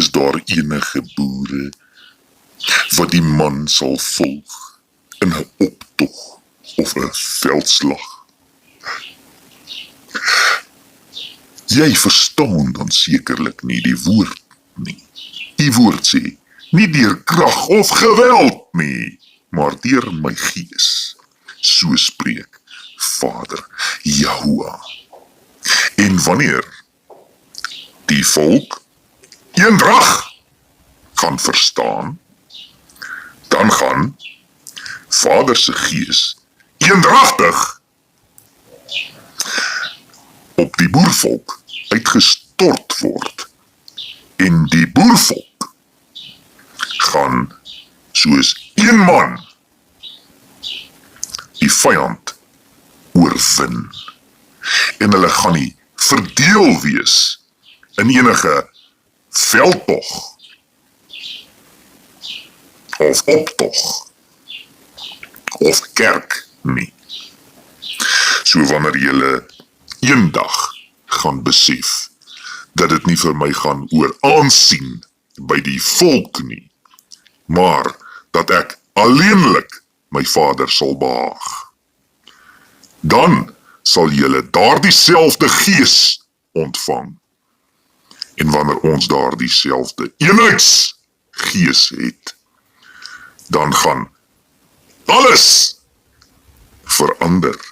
is daar enige boere wat die man sal volg in 'n optog of 'n veldslag? Jy verstaan dan sekerlik nie die woord nie. Die woord sê, nie deur krag of geweld nie, maar deur my gees. So spreek Vader Jahoua. En wanneer die volk eendrag gaan verstaan, dan gaan Vader se gees eendragtig op die boervolk uitgestort word. En die boervolk gaan soos een man die vyand oorwin. En hulle gaan nie verdeel wees in enige veldtog of optog of kerk nie. So wanneer julle eendag gaan besef dat dit nie vir my gaan oor aansien by die volk nie, maar dat ek alleenlik my Vader sal behaag, dan sal julle daardie selfde gees ontvang. En wanneer ons daardie selfde eenheidsgees het, dan gaan alles verander.